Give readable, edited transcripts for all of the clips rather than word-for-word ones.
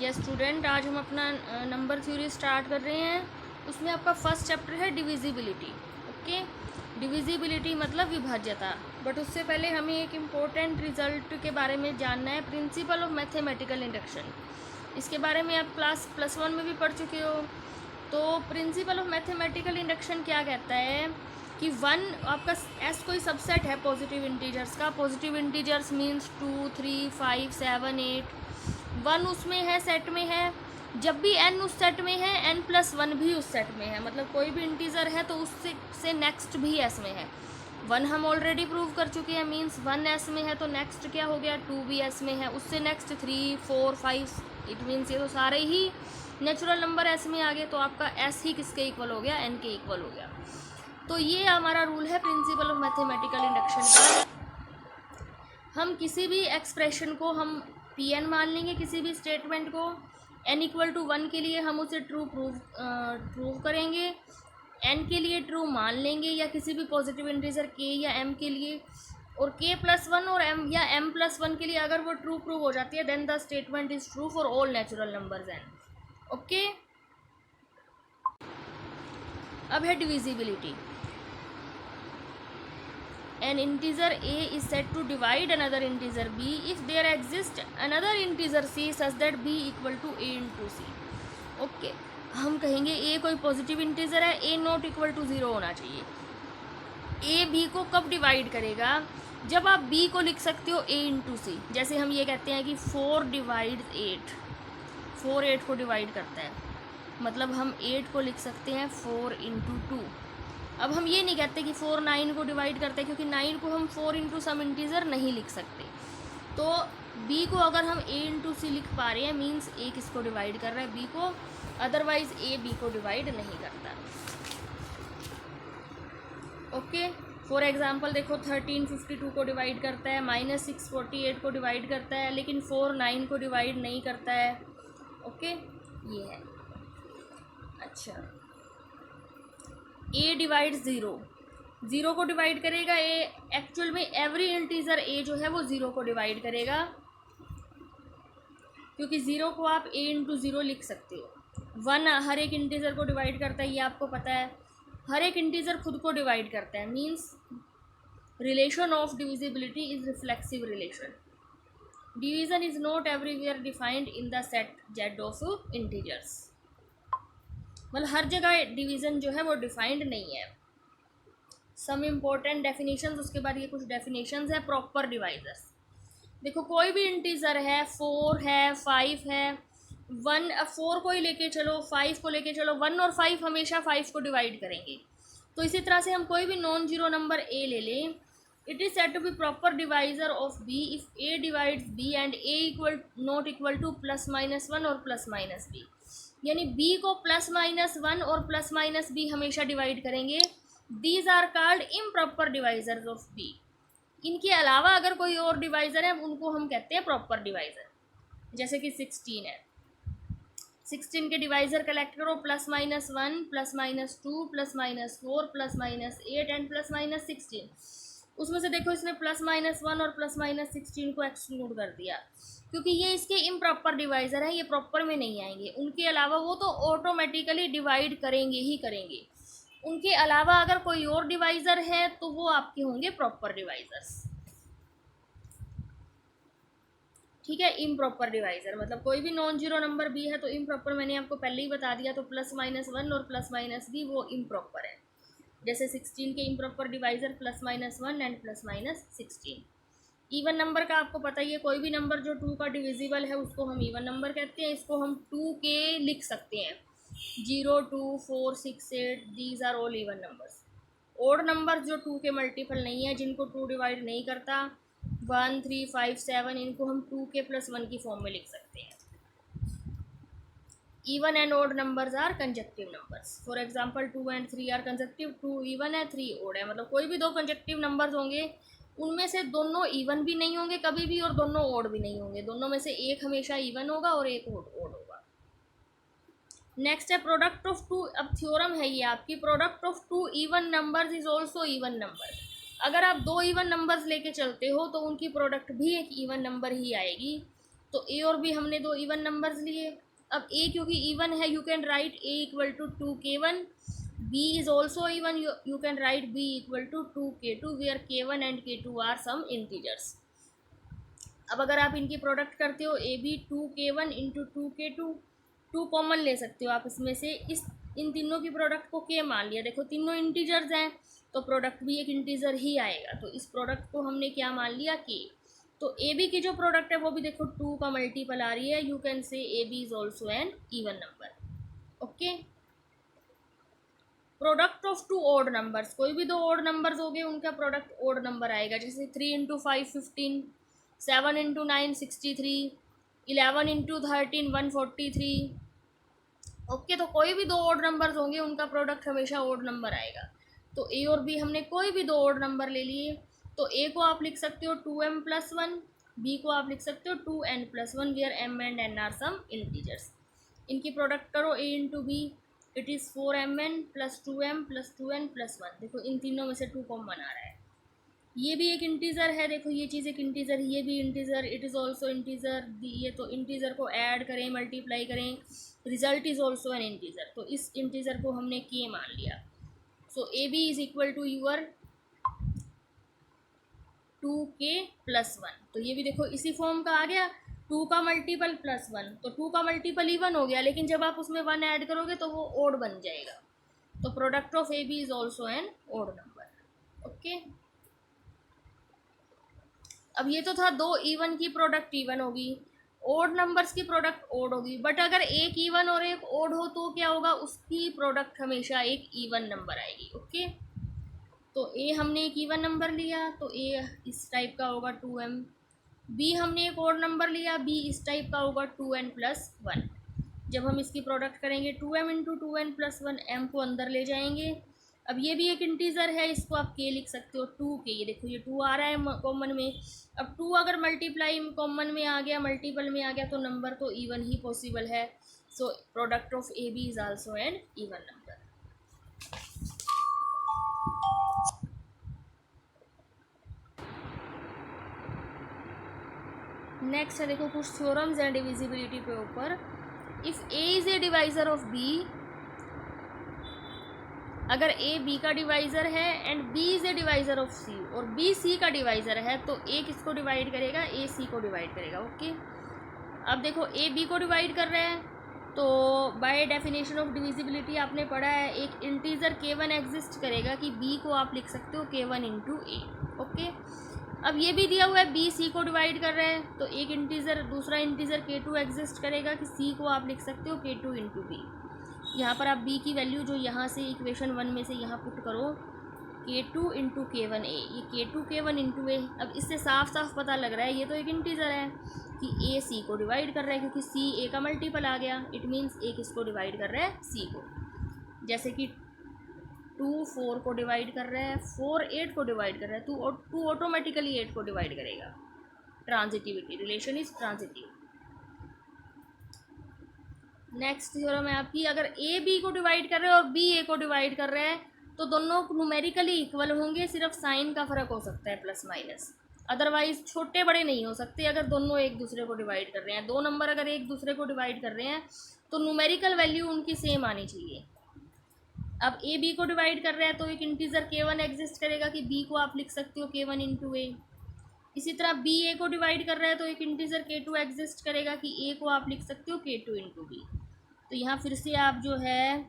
Dear student, आज हम अपना नंबर थ्योरी स्टार्ट कर रहे हैं। उसमें आपका फर्स्ट चैप्टर है डिविजिबिलिटी। ओके, डिविजिबिलिटी मतलब विभाज्यता। बट उससे पहले हमें एक इम्पोर्टेंट रिजल्ट के बारे में जानना है, प्रिंसिपल ऑफ मैथमेटिकल इंडक्शन। इसके बारे में आप क्लास +1 में भी पढ़ चुके हो। तो प्रिंसिपल ऑफ मैथमेटिकल इंडक्शन क्या कहता है कि वन आपका एस कोई सबसेट है पॉजिटिव इंटीजर्स का। Positive integers means 2, 3, 5, 7, 8। वन उसमें है, सेट में है। जब भी एन उस सेट में है, n+1 भी उस सेट में है, मतलब कोई भी इंटीजर है तो उससे नेक्स्ट भी एस में है। वन हम ऑलरेडी प्रूव कर चुके हैं, मीन्स 1 एस में है तो नेक्स्ट क्या हो गया, 2 भी एस में है, उससे नेक्स्ट 3, 4, 5। इट मीन्स ये तो सारे ही नेचुरल नंबर एस में आ गए, तो आपका एस ही किसके इक्वल हो गया, एन के इक्वल हो गया। तो ये हमारा रूल है प्रिंसिपल ऑफ मैथमेटिकल इंडक्शन का। हम किसी भी एक्सप्रेशन को हम Pn मान लेंगे, किसी भी स्टेटमेंट को n=1 के लिए हम उसे ट्रू प्रूव करेंगे, n के लिए ट्रू मान लेंगे, या किसी भी पॉजिटिव इंटीजर k या m के लिए, और k+1 और m या m+1 के लिए अगर वो ट्रू प्रूव हो जाती है, then the statement is true for all natural numbers n। Okay, अब है divisibility. An integer a is said to divide another integer b if there exists another integer c such that b equal to a into c। Okay, हम कहेंगे a कोई positive integer है, a not equal to 0 होना चाहिए। a b को कब divide करेगा, जब आप b को लिख सकते हो a इंटू सी। जैसे हम ये कहते हैं कि 4 डिवाइड 8, 4 8 को डिवाइड करता है, मतलब हम 8 को लिख सकते हैं 4 इंटू 2। अब हम ये नहीं कहते कि 4 9 को डिवाइड करते हैं, क्योंकि 9 को हम 4 इंटू सम इंटीजर नहीं लिख सकते। तो b को अगर हम a इंटू सी लिख पा रहे हैं, मीन्स a किसको डिवाइड कर रहा है, b को, अदरवाइज a b को डिवाइड नहीं करता। ओके, फॉर एग्जांपल देखो, 13 52 को डिवाइड करता है, -6 48 को डिवाइड करता है, लेकिन 4 9 को डिवाइड नहीं करता है। ओके, ये है। अच्छा, a डिवाइड 0, 0 को डिवाइड करेगा a। एक्चुअल में एवरी इंटीजर a जो है वो 0 को डिवाइड करेगा, क्योंकि 0 को आप a इंटू 0 लिख सकते हो। 1 हर एक इंटीजर को डिवाइड करता है, ये आपको पता है। हर एक इंटीजर खुद को डिवाइड करता है, means relation of divisibility is reflexive relation. Division is not everywhere defined in the set z of integers. मतलब हर जगह डिवीज़न जो है वो डिफाइंड नहीं है। सम इम्पोर्टेंट डेफिनेशंस, उसके बाद ये कुछ डेफिनेशंस है प्रॉपर डिवाइजर्स। देखो, कोई भी इंटीजर है, 4 है, 5 है, 1 4 को ही लेके चलो, 5 को लेके चलो, 1 और 5 हमेशा 5 को डिवाइड करेंगे। तो इसी तरह से हम कोई भी नॉन जीरो नंबर a ले लें, it is said to be proper divisor of b if a divides b and a not equal to +-1 और +-b। यानी b को +-1 और +-b हमेशा डिवाइड करेंगे। These are called improper divisors of b। इनके अलावा अगर कोई और डिवाइजर है, उनको हम कहते हैं प्रॉपर डिवाइजर। जैसे कि 16 है, 16 के डिवाइजर कलेक्ट करो, +-1, +-2, +-4, +-8 एंड +-16। उसमें से देखो, इसने +-1 और +-16 को एक्सक्लूड कर दिया, क्योंकि ये इसके इम्प्रॉपर डिवाइजर हैं, ये प्रॉपर में नहीं आएंगे। उनके अलावा वो तो ऑटोमेटिकली डिवाइड करेंगे ही करेंगे। उनके अलावा अगर कोई और डिवाइजर है तो वो आपके होंगे प्रॉपर डिवाइजर्स। ठीक है, इम्प्रॉपर डिवाइजर मतलब कोई भी नॉन जीरो नंबर b है तो इम्प्रॉपर, मैंने आपको पहले ही बता दिया। तो +-1 और +-b वो इम्प्रॉपर है। जैसे 16 के improper divisor +-1 and +-16। Even number का आपको पता ही है, कोई भी नंबर जो 2 का डिविजिबल है उसको हम इवन नंबर कहते हैं। इसको हम 2 के लिख सकते हैं, 0, 2, 4, 6, 8, these are all even numbers. Odd number जो 2 के मल्टीपल नहीं है, जिनको 2 डिवाइड नहीं करता, 1, 3, 5, 7, इनको हम 2 के +1 की फॉर्म में लिख सकते हैं। Even and odd numbers are conjunctive numbers. For example 2 and 3 are conjunctive, 2 even है, 3 ओड है। मतलब कोई भी दो कंजक्टिव नंबर्स होंगे, उनमें से दोनों इवन भी नहीं होंगे कभी भी, और दोनों ओड भी नहीं होंगे। दोनों में से एक हमेशा इवन होगा और एक ओड होगा। नेक्स्ट है प्रोडक्ट ऑफ 2। अब थ्योरम है ये आपकी, product of 2 even numbers is also even number. अगर आप 2 इवन नंबर्स लेके चलते हो तो उनकी प्रोडक्ट भी एक इवन नंबर ही आएगी। तो ए और बी हमने दो इवन नंबर्स लिए। अब ए क्योंकि इवन है, you can write a equal to 2k1, b is also even, you can write b equal to 2k2 where k1 and k2 are some integers. अब अगर आप इनकी प्रोडक्ट करते हो A B 2k1 into 2k2, 2 common ले सकते हो आप इसमें से, इस इन तीनों की प्रोडक्ट को k मान लिया। देखो तीनों इंटीजर्स हैं तो प्रोडक्ट भी एक इंटीजर ही आएगा, तो इस प्रोडक्ट को हमने क्या मान लिया, k। तो ए बी की जो प्रोडक्ट है वो भी देखो 2 का मल्टीपल आ रही है, you can say a b is also an even number. Okay, product of two odd numbers, कोई भी दो ऑड नंबर्स हो गए उनका प्रोडक्ट ऑड नंबर आएगा। जैसे 3 इंटू 5 15, 7 इंटू 9 63, 11 इंटू 13 143। ओके, तो कोई भी दो ऑड नंबर्स होंगे उनका प्रोडक्ट हमेशा ऑड नंबर आएगा। तो ए और बी हमने कोई भी दो ऑड नंबर ले लिए, तो ए को आप लिख सकते हो 2m+1, बी को आप लिख सकते हो 2n+1 where m and n are some integers. इनकी प्रोडक्ट करो a into b, it is 4mn + 2m + 2n+1। देखो इन तीनों में से 2 कॉमन आ रहा है, ये भी एक इंटीजर है, देखो ये चीज़ एक इंटीजर, ये भी integer, it is also integer, ये तो इंटीजर को ऐड करें मल्टीप्लाई करें, result is also an integer, तो इस इंटीजर को हमने के मान लिया। So a b is equal to your 2k+1, तो ये भी देखो इसी फॉर्म का आ गया, 2 का मल्टीपल +1, तो 2 का मल्टीपल इवन हो गया, लेकिन जब आप उसमें 1 ऐड करोगे तो वो ओड बन जाएगा। तो product of a b is also an odd number. Okay, अब ये तो था दो इवन की प्रोडक्ट इवन होगी, ओड नंबर्स की प्रोडक्ट ओड होगी, बट अगर एक इवन और एक ओड हो तो क्या होगा, उसकी प्रोडक्ट हमेशा एक इवन नंबर आएगी। ओके, तो ए हमने एक इवन नंबर लिया तो ए इस टाइप का होगा 2m, बी हमने एक ओड नंबर लिया, बी इस टाइप का होगा 2n+1। जब हम इसकी प्रोडक्ट करेंगे 2m इंटू 2n+1, m को अंदर ले जाएंगे। अब ये भी एक इंटीजर है, इसको आप k लिख सकते हो 2k, ये देखो ये 2 आ रहा है कॉमन में। अब 2 अगर मल्टीप्लाई कॉमन में आ गया, मल्टीपल में आ गया, तो नंबर तो इवन ही पॉसिबल है। So product of a b is also an even number. Next है देखो कुछ थ्योरम्स एंड डिविजिबिलिटी पे ऊपर। If a is a divisor of b, अगर ए बी का डिवाइज़र है and b is a divisor of c, और बी सी का डिवाइज़र है, तो ए किसको डिवाइड करेगा, ए सी को डिवाइड करेगा। ओके, अब देखो ए बी को डिवाइड कर रहे हैं, तो बाय डेफिनेशन ऑफ डिविजिबिलिटी आपने पढ़ा है, एक इंटीजर k1 एग्जिस्ट करेगा कि बी को आप लिख सकते हो k1 इंटू ए। ओके, अब ये भी दिया हुआ है बी सी को डिवाइड कर रहे हैं, तो एक इंटीजर दूसरा इंटीजर k2 एग्जिस्ट करेगा कि सी को आप लिख सकते हो k2 इंटू बी। यहाँ पर आप बी की वैल्यू जो यहाँ से इक्वेशन 1 में से यहाँ पुट करो, k2 इंटू k1a, ये k2 k1 इंटू ए। अब इससे साफ साफ पता लग रहा है ये तो एक इंटीजर है कि ए सी को डिवाइड कर रहा है, क्योंकि सी ए का मल्टीपल आ गया, इट मीन्स ए किसको डिवाइड कर रहा है, सी को। जैसे कि 2 4 को डिवाइड कर रहा है, 4 8 को डिवाइड कर रहा है, 2 ऑटोमेटिकली 8 को डिवाइड करेगा। Transitivity, relation is transitive. Next theorem है आपकी, अगर ए बी को डिवाइड कर रहे हैं और बी ए को डिवाइड कर रहे हैं, तो दोनों न्यूमेरिकली इक्वल होंगे, सिर्फ साइन का फ़र्क हो सकता है प्लस माइनस, अदरवाइज छोटे बड़े नहीं हो सकते। अगर दोनों एक दूसरे को डिवाइड कर रहे हैं, दो नंबर अगर एक दूसरे को डिवाइड कर रहे हैं, तो न्यूमेरिकल वैल्यू उनकी सेम आनी चाहिए। अब ए बी को डिवाइड कर रहा है तो एक इंटीजर k1 एग्जिस्ट करेगा कि बी को आप लिख सकते हो k1 इंटू ए। इसी तरह बी ए को डिवाइड कर रहा है तो एक इंटीजर k2 एग्जिस्ट करेगा कि ए को आप लिख सकते हो k2 इंटू बी। तो यहाँ फिर से आप जो है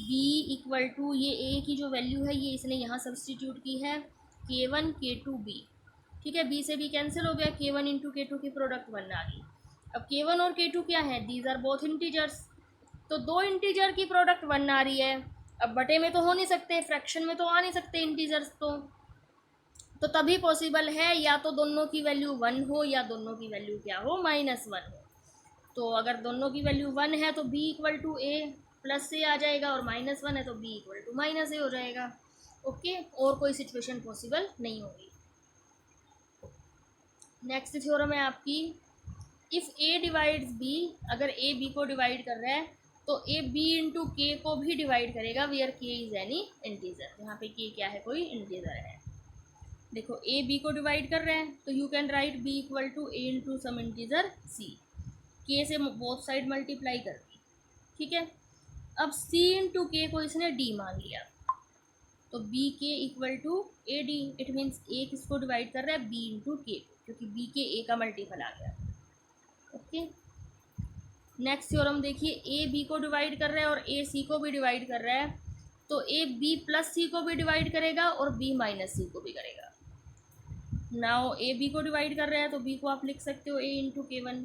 b इक्वल टू ये a की जो वैल्यू है ये इसने यहाँ सब्सटीट्यूट की है k1 k2 b। ठीक है, b से b कैंसिल हो गया, k1 इंटू k2 की प्रोडक्ट 1 आ गई। अब k1 और k2 क्या है, दीज आर बोथ इंटीजर्स, तो दो इंटीजर की प्रोडक्ट 1 आ रही है। अब बटे में तो हो नहीं सकते, फ्रैक्शन में तो आ नहीं सकते इंटीजर्स, तो तभी पॉसिबल है या तो दोनों की वैल्यू 1 हो या दोनों की वैल्यू क्या हो, -1 हो। तो अगर दोनों की वैल्यू 1 है तो b equal to a plus से आ जाएगा, और -1 है तो b equal to minus a हो जाएगा। ओके, और कोई सिचुएशन पॉसिबल नहीं होगी। नेक्स्ट थ्योरम है आपकी, इफ़ ए डिवाइड्स बी, अगर ए बी को डिवाइड कर रहा है तो ए बी इंटू के को भी डिवाइड करेगा, वेयर के इज़ एनी इंटीजर। यहाँ पे के क्या है, कोई इंटीजर है। देखो ए बी को डिवाइड कर रहे हैं तो you can write b equal to A into some integer c, k से बोथ साइड मल्टीप्लाई कर दी, ठीक है। अब सी इंटू के को इसने डी मान लिया, तो b k equal to a d, it means a किसको डिवाइड कर रहा है, बी इंटू के, क्योंकि बी के ए का मल्टीपल आ गया। ओके, नेक्स्ट थ्योरम देखिए, ए बी को डिवाइड कर रहा है और ए सी को भी डिवाइड कर रहा है, तो ए बी प्लस सी को भी डिवाइड करेगा और बी माइनस सी को भी करेगा। नाउ ए बी को डिवाइड कर रहा है तो बी को आप लिख सकते हो ए इंटू के वन,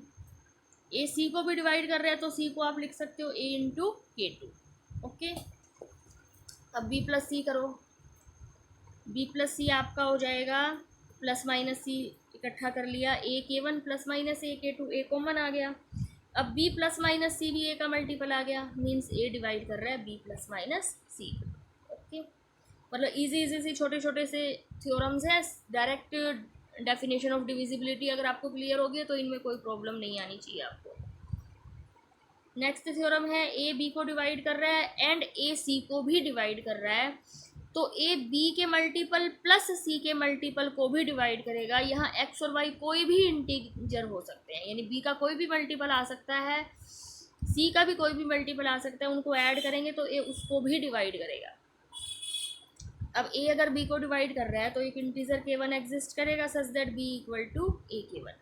ए सी को भी डिवाइड कर रहा है तो सी को आप लिख सकते हो ए इंटू के टू। ओके, अब बी प्लस सी करो, बी प्लस सी आपका हो जाएगा प्लस माइनस सी इकट्ठा कर लिया, ए k one plus minus A k to, A common आ गया। अब बी प्लस माइनस सी भी ए का मल्टीपल आ गया, मीन्स ए डिवाइड कर रहा है बी प्लस माइनस सी। ओके, मतलब इजी इजी से छोटे छोटे से थ्योरम्स हैं, डायरेक्ट डेफिनेशन ऑफ डिविजिबिलिटी अगर आपको क्लियर होगी तो इनमें कोई प्रॉब्लम नहीं आनी चाहिए आपको। नेक्स्ट थ्योरम है, ए बी को डिवाइड कर रहा है एंड ए सी को भी डिवाइड कर रहा है, तो ए बी के मल्टीपल प्लस सी के मल्टीपल को भी डिवाइड करेगा। यहाँ एक्स और वाई कोई भी इंटीजर हो सकते हैं, यानी बी का कोई भी मल्टीपल आ सकता है, सी का भी कोई भी मल्टीपल आ सकता है, उनको ऐड करेंगे तो ए उसको भी डिवाइड करेगा। अब ए अगर बी को डिवाइड कर रहा है तो एक इंटीजर के वन एग्जिस्ट करेगा such that B equal to a k one.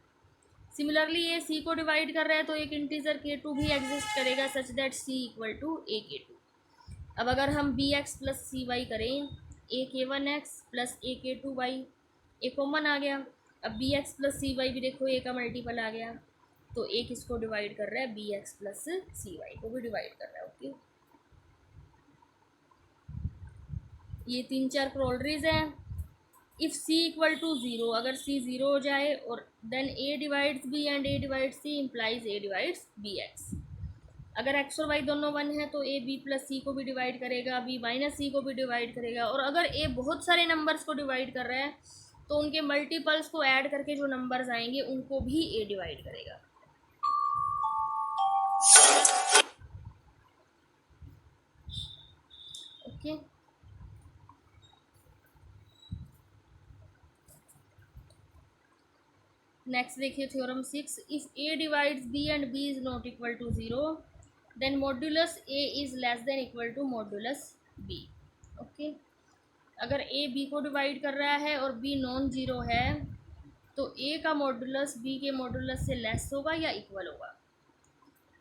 Similarly ए सी को डिवाइड कर रहा है तो एक इंटीजर के टू भी एग्जिस्ट करेगा such that c equal to a k two. अब अगर हम b x plus c y करें, a k one x plus a k two y, a common आ गया। अब b x plus c y भी देखो ए का मल्टीपल आ गया, तो ए किसको डिवाइड कर रहा है, B x plus c Y को भी डिवाइड कर रहा है। ओके, ये तीन चार क्रोलरीज हैं। If c equal to zero, अगर सी ज़ीरो हो जाए और then a divides b and a divides c implies a divides b x. अगर एक्स और वाई दोनों वन है तो ए बी प्लस सी को भी डिवाइड करेगा, बी माइनस सी को भी डिवाइड करेगा, और अगर ए बहुत सारे नंबर्स को डिवाइड कर रहा है तो उनके मल्टीपल्स को ऐड करके जो नंबर्स आएंगे उनको भी ए डिवाइड करेगा। ओके, नेक्स्ट देखिए theorem 6, if a divides b and b is not equal to zero then modulus a is less than equal to modulus b. Okay, अगर ए बी को divide कर रहा है और बी नॉन ज़ीरो है तो A का मॉड्यूलस बी के मॉड्यूलस से लेस होगा या इक्वल होगा।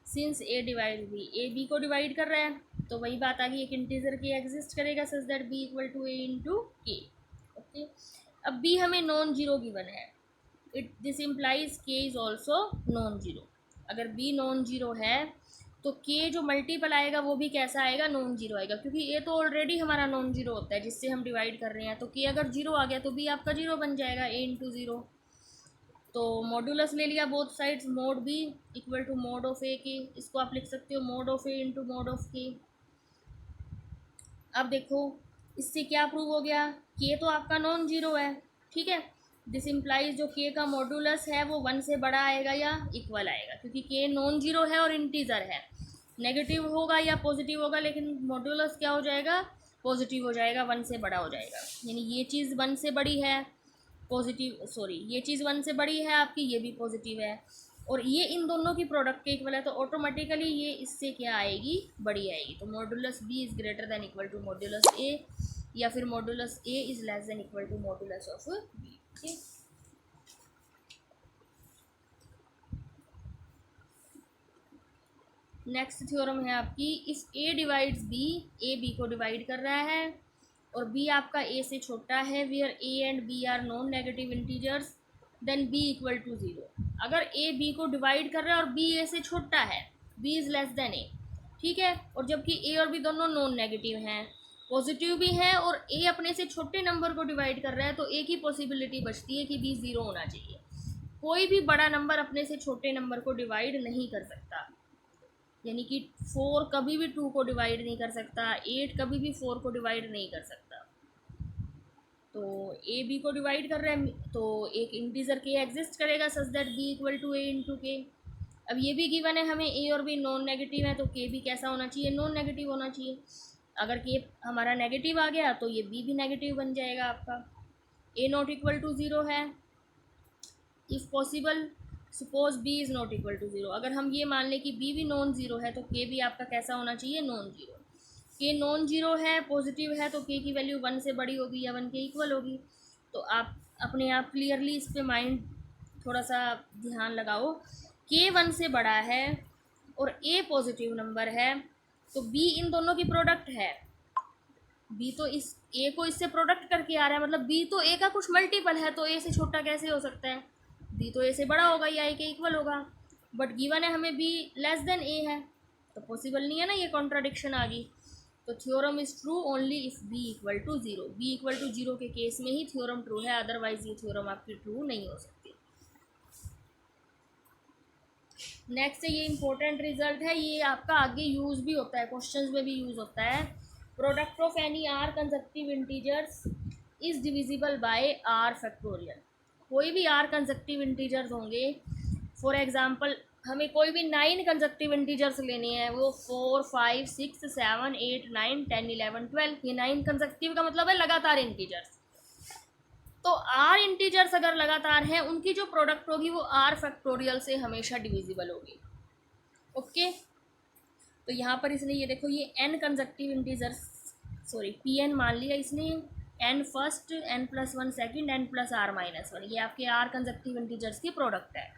Since A divide B, A B को डिवाइड कर रहा है तो वही बात आ गई, एक इंटीजर के एग्जिस्ट करेगा such that B equal to A into K. Okay, अब बी हमें नॉन जीरो गिवन है, this implies K is also non zero. अगर बी नॉन जीरो है तो के जो मल्टीपल आएगा वो भी कैसा आएगा, नॉन जीरो आएगा, क्योंकि ए तो ऑलरेडी हमारा नॉन जीरो होता है जिससे हम डिवाइड कर रहे हैं, तो के अगर जीरो आ गया तो बी आपका जीरो बन जाएगा, ए इंटू ज़ीरो। तो मॉड्यूलस ले लिया both sides, mod b equal to mod of a k, इसको आप लिख सकते हो mod of a into mod of k. अब देखो इससे क्या प्रूव हो गया, के तो आपका नॉन जीरो है, ठीक है, दिस इम्प्लाइज जो के का मॉड्यूलस है वो वन से बड़ा आएगा या इक्वल आएगा, क्योंकि के नॉन जीरो है और इंटीजर है, नेगेटिव होगा या पॉजिटिव होगा, लेकिन मॉड्यूलस क्या हो जाएगा, पॉजिटिव हो जाएगा, वन से बड़ा हो जाएगा। यानी ये चीज़ वन से बड़ी है, पॉजिटिव, सॉरी ये चीज़ वन से बड़ी है आपकी, ये भी पॉजिटिव है, और ये इन दोनों की प्रोडक्ट के इक्वल है, तो ऑटोमेटिकली ये इससे क्या आएगी, बड़ी आएगी। तो modulus b is greater than equal to modulus a, या फिर modulus a is less than equal to modulus of b. Okay, next theorem है आपकी, if a divides b, A B को डिवाइड कर रहा है और बी आपका ए से छोटा है, where A and B are non negative integers then B equal to zero. अगर ए बी को डिवाइड कर रहा है और बी ए से छोटा है, बी इज़ लेस देन ए, ठीक है, और जबकि ए और बी दोनों नॉन नेगेटिव हैं, पॉजिटिव भी है, और ए अपने से छोटे नंबर को डिवाइड कर रहा है, तो ए की पॉसिबिलिटी बचती है कि बी ज़ीरो होना चाहिए। कोई भी बड़ा नंबर अपने से छोटे नंबर को डिवाइड नहीं कर सकता, यानी कि 4 कभी भी 2 को डिवाइड नहीं कर सकता, 8 कभी भी 4 को डिवाइड नहीं कर सकता। तो ए बी को डिवाइड कर रहे हैं तो एक इंटीजर के एग्जिस्ट करेगा such that B equal to A into K. अब ये भी गिवन है हमें, ए और बी नॉन नेगेटिव है, तो के भी कैसा होना चाहिए, नॉन नेगेटिव होना चाहिए। अगर के हमारा नेगेटिव आ गया तो ये बी भी नेगेटिव बन जाएगा आपका। A not equal to zero है। If possible suppose B is not equal to zero, अगर हम ये मान लें कि बी भी नॉन ज़ीरो है तो के भी आपका कैसा होना चाहिए, नॉन ज़ीरो। के नॉन ज़ीरो है, पॉजिटिव है, तो के की वैल्यू वन से बड़ी होगी या वन के इक्वल होगी। तो आप अपने आप क्लियरली इस पे माइंड थोड़ा सा ध्यान लगाओ। के वन से बड़ा है और ए पॉजिटिव नंबर है, तो बी इन दोनों की प्रोडक्ट है। बी तो इस ए को इससे प्रोडक्ट करके आ रहा है, मतलब बी तो ए का कुछ मल्टीपल है, तो ए से छोटा कैसे हो सकता है, बी तो ए से बड़ा होगा या ए के इक्वल होगा। बट गिवन है हमें बी लेस देन ए है, तो पॉसिबल नहीं है ना, ये कॉन्ट्राडिक्शन आ गई। तो theorem is true only if B equal to zero. B equal to zero के केस में ही थ्योरम ट्रू है, अदरवाइज ये थ्योरम आपकी ट्रू नहीं हो सकती। नेक्स्ट ये इंपॉर्टेंट रिजल्ट है, ये आपका आगे यूज़ भी होता है, क्वेश्चंस में भी यूज़ होता है। Product of any R consecutive integers is divisible by R factorial. कोई भी आर कंसेक्टिव इंटीजर्स होंगे, फॉर एग्जांपल हमें कोई भी 9 कंसेक्टिव इंटीजर्स लेने हैं, वो 4 5 6 7 8 9 10 11 12, ये 9 कंसेक्टिव का मतलब है लगातार इंटीजर्स। तो आर इंटीजर्स अगर लगातार हैं, उनकी जो प्रोडक्ट होगी वो आर फैक्टोरियल से हमेशा डिविजिबल होगी। ओके, तो यहाँ पर इसने ये देखो, ये N consecutive integers, sorry P N मान लिया इसने, N first, N plus one second, N plus R minus one, ये आपके आर कंसेक्टिव इंटीजर्स की प्रोडक्ट है।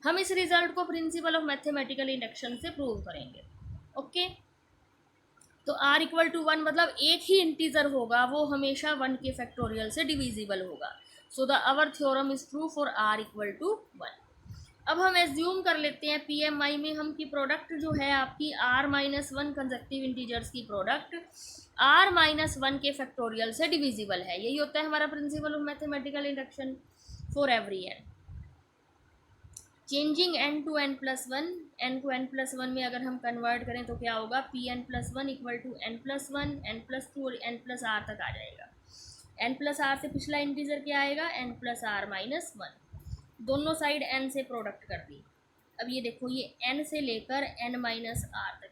हम इस रिजल्ट को प्रिंसिपल ऑफ मैथमेटिकल इंडक्शन से प्रूव करेंगे। ओके, तो आर इक्वल टू वन मतलब एक ही इंटीजर होगा, वो हमेशा वन के फैक्टोरियल से डिविजिबल होगा। So the our theorem is true for R equal to one. अब हम एज्यूम कर लेते हैं पी एम आई में हम की प्रोडक्ट जो है आपकी R minus one consecutive integers की प्रोडक्ट आर माइनस वन के फैक्टोरियल से डिविजिबल है। यही होता है हमारा principle of mathematical induction for every N. Changing N to N plus one, N को एन प्लस वन में अगर हम कन्वर्ट करें तो क्या होगा, P N plus one equal to N plus one, N plus two और एन प्लस आर तक आ जाएगा। एन प्लस आर से पिछला इंटीजर क्या आएगा, N plus R minus one. दोनों साइड एन से प्रोडक्ट कर दी। अब ये देखो, ये एन से लेकर एन माइनस आर तक,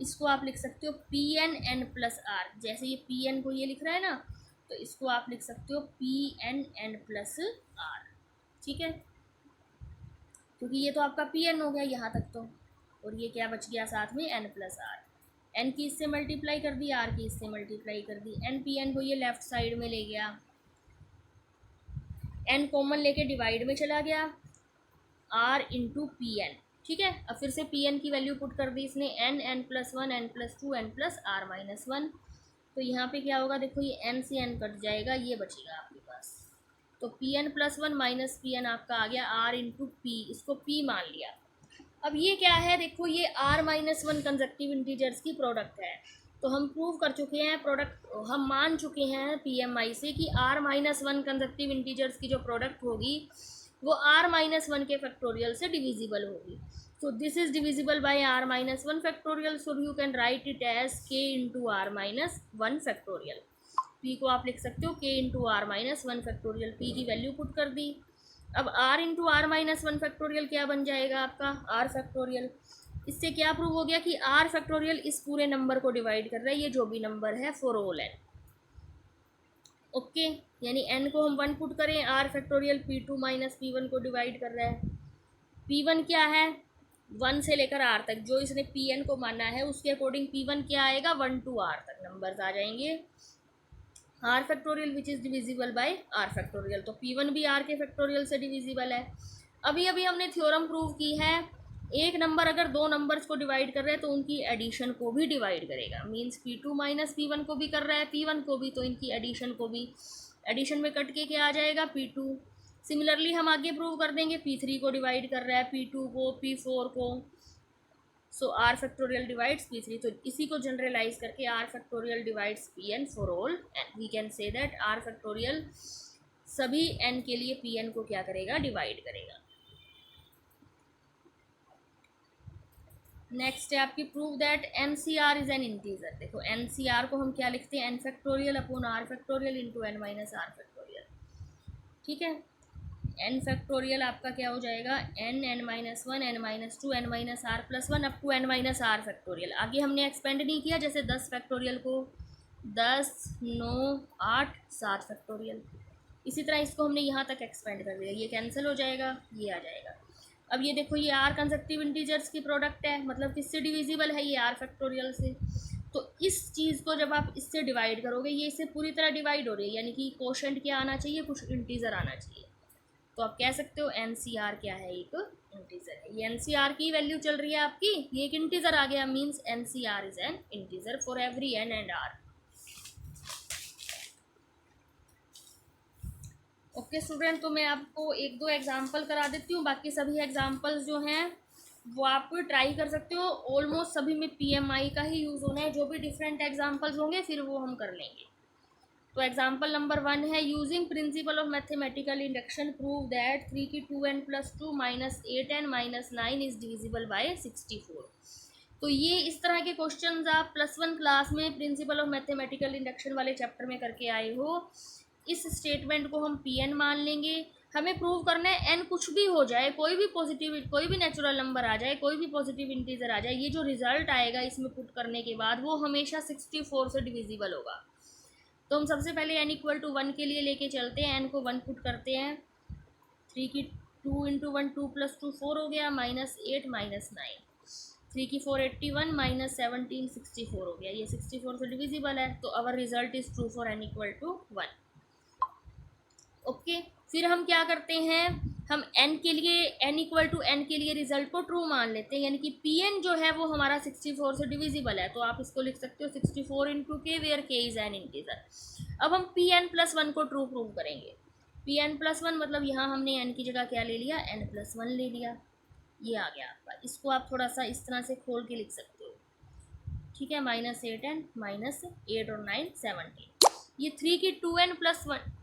इसको आप लिख सकते हो P N N plus R. जैसे ये पी एन को ये लिख रहा है ना, तो इसको आप लिख सकते हो P N N plus R. ठीक है, क्योंकि ये तो आपका पी एन हो गया यहाँ तक तो, और ये क्या बच गया साथ में, एन प्लस आर। एन की इससे मल्टीप्लाई कर दी, आर की इससे मल्टीप्लाई कर दी, एन पी एन को ये लेफ्ट साइड में ले गया, एन कॉमन लेके डिवाइड में चला गया, आर इंटू पी एन। ठीक है, अब फिर से पी एन की वैल्यू पुट कर दी इसने, N N plus one, N plus two, N plus R minus one. तो यहाँ पे क्या होगा, देखो ये एन से एन कट जाएगा, ये बचेगा आपके पास। तो P N plus one minus P N आपका आ गया आर इंटू पी, इसको पी मान लिया। अब ये क्या है, देखो ये R minus one consecutive integers की प्रोडक्ट है। तो हम प्रूव कर चुके हैं, प्रोडक्ट हम मान चुके हैं पी एम आई से कि r minus one consecutive integers की जो प्रोडक्ट होगी वो आर माइनस वन के फैक्टोरियल से डिविजिबल होगी। So this is divisible by r minus one factorial, so you can write it as k into r minus one factorial. P को आप लिख सकते हो k into r minus one factorial, p की value put कर दी। अब r into r minus one factorial क्या बन जाएगा आपका, आर फैक्टोरियल। इससे क्या प्रूव हो गया कि आर फैक्टोरियल इस पूरे नंबर को डिवाइड कर रहा है, ये जो भी नंबर है फॉर ऑल एन। ओके, यानी एन को हम वन पुट करें, R factorial P two minus P one को डिवाइड कर रहा है। पी वन क्या है, वन से लेकर आर तक, जो इसने पी एन को माना है उसके अकॉर्डिंग पी वन क्या आएगा, वन टू आर तक नंबर्स आ जाएंगे। R factorial which is divisible by R factorial, तो पी वन भी आर के फैक्टोरियल से डिविजिबल है। अभी अभी हमने थ्योरम प्रूव की है, एक नंबर अगर दो नंबर्स को डिवाइड कर रहे हैं तो उनकी एडिशन को भी डिवाइड करेगा। Means P two minus P one को भी कर रहा है, पी वन को भी, तो इनकी एडिशन को भी, एडिशन में कट के क्या आ जाएगा, पी टू। सिमिलरली हम आगे प्रूव कर देंगे, पी थ्री को डिवाइड कर रहा है, पी टू को, पी फोर को। So r factorial divides p three, तो इसी को जनरलाइज करके r factorial divides p n for all n. We can say that r factorial सभी एन के लिए पी एन को क्या करेगा, डिवाइड करेगा। नेक्स्ट है आपकी prove that N C R is an integer. देखो एन सी आर को हम क्या लिखते हैं, N factorial upon R factorial into N minus R factorial. ठीक है, एन फैक्टोरियल आपका क्या हो जाएगा, N N minus one, N minus two, N minus R plus one, up to N minus R factorial. आगे हमने एक्सपेंड नहीं किया, जैसे 10 फैक्टोरियल को 10, 9, 8, 7 फैक्टोरियल। इसी तरह इसको हमने यहाँ तक एक्सपेंड कर दिया, ये कैंसिल हो जाएगा, ये आ जाएगा। अब ये देखो, ये आर कंसेक्टिव इंटीजर्स की प्रोडक्ट है, मतलब किससे डिविजिबल है, ये आर फैक्टोरियल से। तो इस चीज़ को जब आप इससे डिवाइड करोगे, ये इससे पूरी तरह डिवाइड हो रही है, यानी कि कोशेंट क्या आना चाहिए, कुछ इंटीजर आना चाहिए। तो आप कह सकते हो एन सी आर क्या है, एक इंटीजर है। ये एन सी आर की वैल्यू चल रही है आपकी, ये एक इंटीजर आ गया, means N C R is an integer for every N and R. Okay student, तो मैं आपको एक दो एग्जांपल करा देती हूँ, बाकी सभी एग्जांपल्स जो हैं वो आप ट्राई कर सकते हो। ऑलमोस्ट सभी में पीएमआई का ही यूज़ होना है, जो भी डिफरेंट एग्जांपल्स होंगे फिर वो हम कर लेंगे। तो एग्जांपल नंबर 1 है, using principal of mathematical induction prove that 3 की 2n + 2 - 8n - 9 is divisible bye 64। तो ये इस तरह के क्वेश्चंस आप +1 क्लास में प्रिंसिपल ऑफ मैथमेटिकल इंडक्शन वाले चैप्टर में करके आए हो। इस स्टेटमेंट को हम Pn मान लेंगे। हमें प्रूव करना है n कुछ भी हो जाए, कोई भी पॉजिटिव, कोई भी नेचुरल नंबर आ जाए, कोई भी पॉजिटिव इंटीजर आ जाए, ये जो रिजल्ट आएगा इसमें पुट करने के बाद वो हमेशा 64 से डिविजिबल होगा। तो हम सबसे पहले n = 1 के लिए लेके चलते हैं, n को 1 पुट करते हैं। 3 की 2 × 1 2 + 2 4 हो गया, -8 - 9। 3 की 4 81 - 17 64 हो गया, ये 64 से डिविजिबल है। तो our result is true for n = 1। Okay, फिर हम क्या करते हैं, हम n के लिए n = n के लिए रिजल्ट को ट्रू मान लेते हैं, यानी कि Pn जो है वो हमारा 64 से डिविजिबल है। तो आप इसको लिख सकते हो 64 × k where k is an integer. अब हम Pn + 1 को ट्रू प्रूव करेंगे। Pn + 1 मतलब यहाँ हमने n की जगह क्या ले लिया, n + 1 ले लिया, ये आ गया आपका। इसको आप थोड़ा सा इस तरह से खोल के लिख सकते हो, ठीक है। -8n - 8 और 9 17। ये 3 की 2n + 1